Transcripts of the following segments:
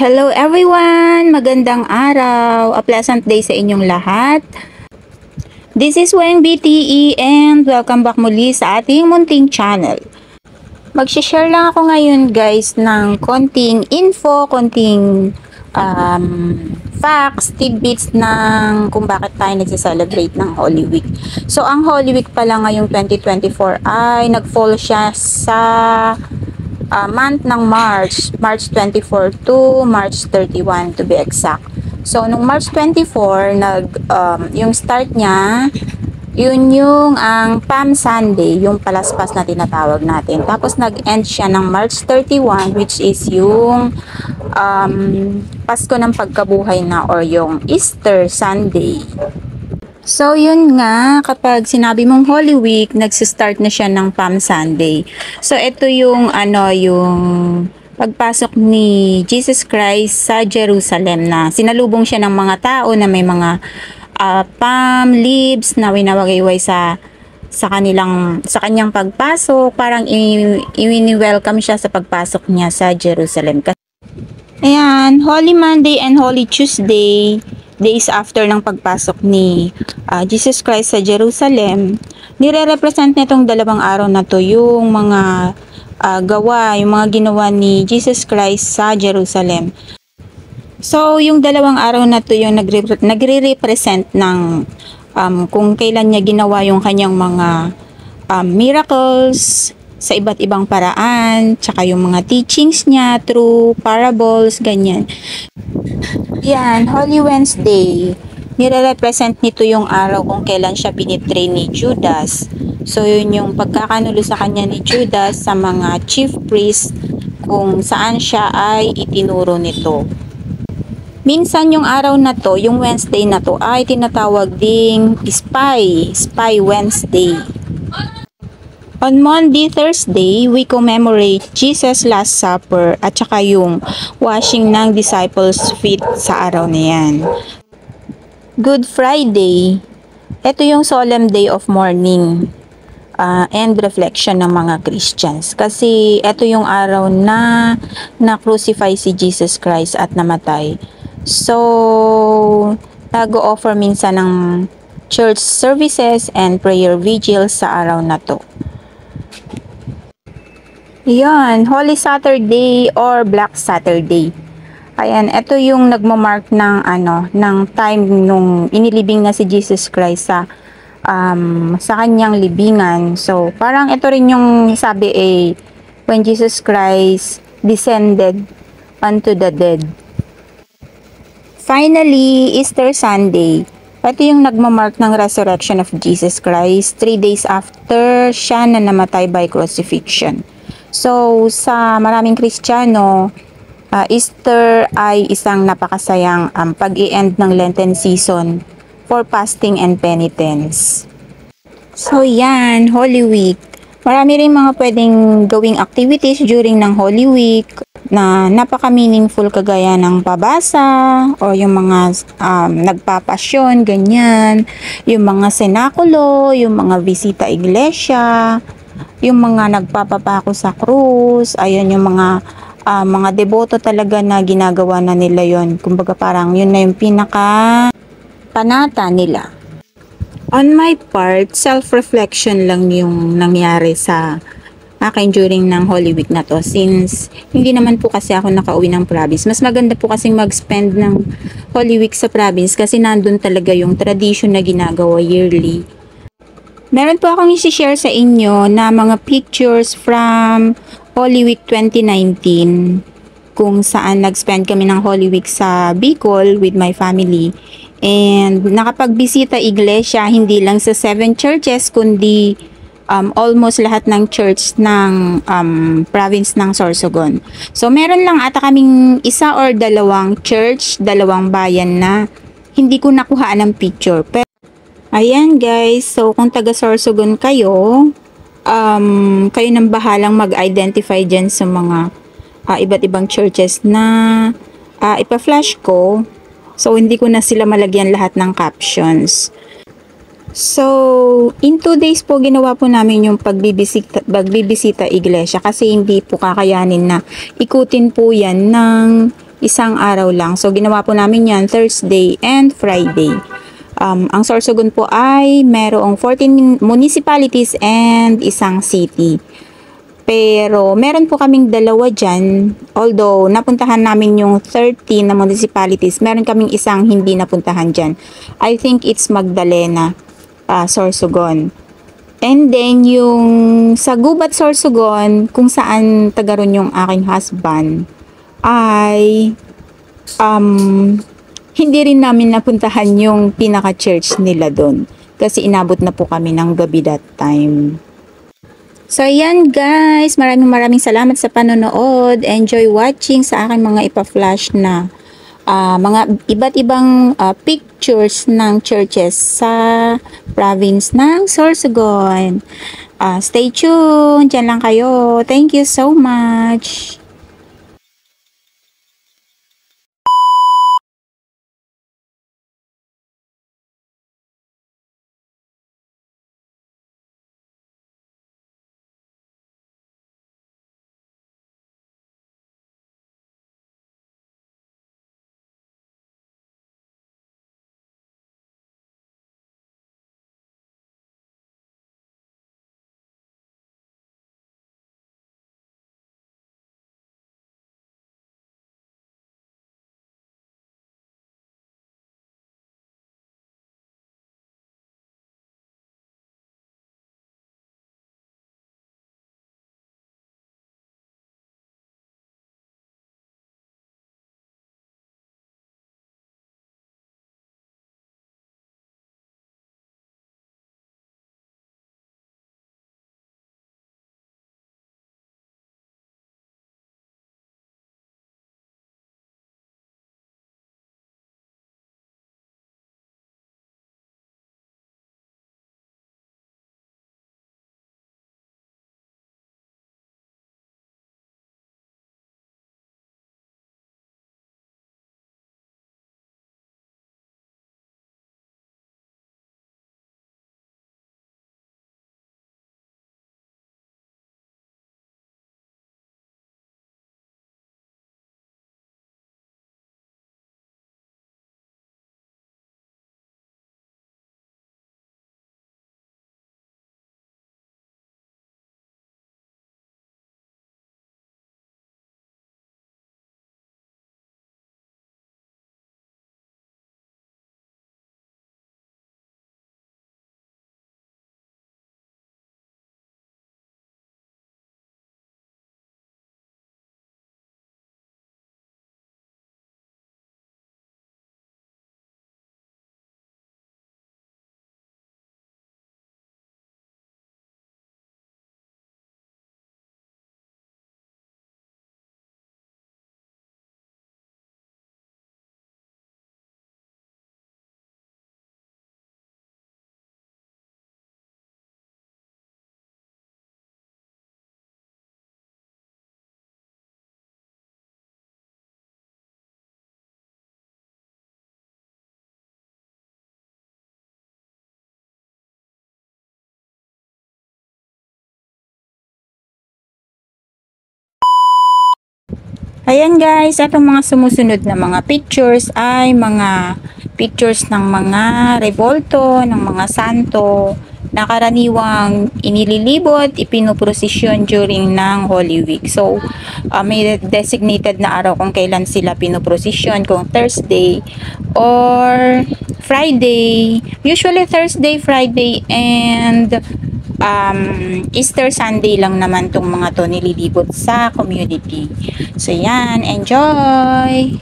Hello everyone! Magandang araw! A pleasant day sa inyong lahat. This is Weng BTE and welcome back muli sa ating munting channel. Mag-share lang ako ngayon guys ng konting info, konting facts, tidbits ng kung bakit tayo nagse-celebrate ng Holy Week. So ang Holy Week pala ngayong 2024 ay nag-fall siya sa month ng March 24 to March 31 to be exact. So nung March 24 yung start niya, yun yung ang Palm Sunday, yung palaspas na tinatawag natin. Tapos nag-end siya ng March 31 which is yung Pasko ng Pagkabuhay na or yung Easter Sunday. So, yun nga, kapag sinabi mong Holy Week, nagsistart na siya ng Palm Sunday. So, ito yung, yung pagpasok ni Jesus Christ sa Jerusalem na sinalubong siya ng mga tao na may mga palm leaves na winawagayway sa kanyang pagpasok. Parang i-welcome siya sa pagpasok niya sa Jerusalem. Ayan, Holy Monday and Holy Tuesday, days after ng pagpasok ni Jesus Christ sa Jerusalem, nire-represent nitong dalawang araw na to yung mga yung mga ginawa ni Jesus Christ sa Jerusalem. So, yung dalawang araw na to yung nagre-represent ng kung kailan niya ginawa yung kanyang mga miracles sa iba't ibang paraan, tsaka yung mga teachings niya through parables, ganyan. Yan, Holy Wednesday, nire-represent nito yung araw kung kailan siya binitray ni Judas. So, yun yung pagkakanulo sa kanya ni Judas sa mga chief priests kung saan siya ay itinuro nito. Minsan yung araw na to, yung Wednesday na to, ay tinatawag ding Spy Wednesday. On Monday, Thursday, we commemorate Jesus' Last Supper at saka yung washing ng disciples' feet sa araw na yan. Good Friday, ito yung solemn day of mourning and reflection ng mga Christians. Kasi ito yung araw na na-crucify si Jesus Christ at namatay. So, nag-o-offer minsan ng church services and prayer vigils sa araw na to. Yan, Holy Saturday or Black Saturday. Ayan, ito yung nagmamark ng time nung inilibing na si Jesus Christ sa kanyang libingan. So, parang ito rin yung sabi when Jesus Christ descended unto the dead. Finally, Easter Sunday. Ito yung nagmamark ng resurrection of Jesus Christ 3 days after siya na namatay by crucifixion. So, sa maraming Kristiyano, Easter ay isang napakasayang pag-i-end ng Lenten season for fasting and penitence. So, yan, Holy Week. Marami rin mga pwedeng gawing activities during ng Holy Week na napaka-meaningful kagaya ng pabasa o yung mga nagpapasyon, ganyan. Yung mga senakulo, yung mga bisita iglesia, yung mga nagpapapako sa krus, ayun yung mga deboto talaga na ginagawa na nila yon. Kumbaga parang yun na yung pinaka panata nila. On my part, self-reflection lang yung nangyari sa akin during ng Holy Week na to. Since hindi naman po kasi ako nakauwi ng province. Mas maganda po kasing mag-spend ng Holy Week sa province kasi nandun talaga yung tradition na ginagawa yearly. Meron po akong isi-share sa inyo na mga pictures from Holy Week 2019 kung saan nag-spend kami ng Holy Week sa Bicol with my family. And nakapagbisita iglesia hindi lang sa 7 churches kundi almost lahat ng church ng province ng Sorsogon. So meron lang ata kaming isa or dalawang church, dalawang bayan na hindi ko nakuha ng picture. Pero ayan guys, so kung taga Sorsogon kayo, kayo nang bahalang mag-identify dyan sa mga iba't ibang churches na ipa-flash ko. So, hindi ko na sila malagyan lahat ng captions. So, in 2 days po ginawa po namin yung pagbibisita iglesia kasi hindi po kakayanin na ikutin po yan ng Isang araw lang. So, ginawa po namin yan Thursday and Friday. Ang Sorsogon po ay merong 14 municipalities and isang city. Pero meron po kaming dalawa dyan. Although napuntahan namin yung 13 na municipalities, meron kaming isang hindi napuntahan dyan. I think it's Magdalena, Sorsogon. And then yung sa Gubat, Sorsogon, kung saan taga ron yung aking husband, ay hindi rin namin napuntahan yung pinaka-church nila doon. Kasi inabot na po kami ng gabi that time. So, ayan guys. Maraming salamat sa panonood. Enjoy watching sa aking mga ipa-flash na mga iba't ibang pictures ng churches sa province ng Sorsogon. Stay tuned. Diyan lang kayo. Thank you so much. Ayan guys, itong mga sumusunod na mga pictures ay mga pictures ng mga revolto, ng mga santo na karaniwang inililibot, ipinuprosesyon during ng Holy Week. So, may designated na araw kung kailan sila pinuprosesyon, kung Thursday or Friday. Usually Thursday, Friday, and Easter Sunday lang naman tong mga to nililibot sa community. So yan, enjoy!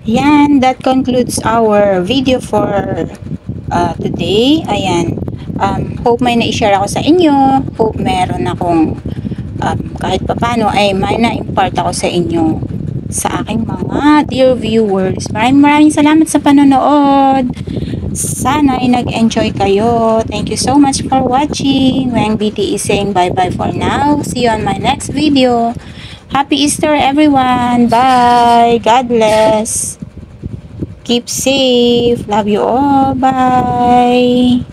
Yan, that concludes our video for today. Ayan. Hope may na-share ako sa inyo. Hope meron akong kahit papano ay may na-impart ako sa inyo sa aking mga dear viewers. Maraming salamat sa panonood. Sana ay nag-enjoy kayo. Thank you so much for watching. Weng BT is saying bye-bye for now. See you on my next video. Happy Easter everyone. Bye. God bless. Keep safe. Love you all. Bye.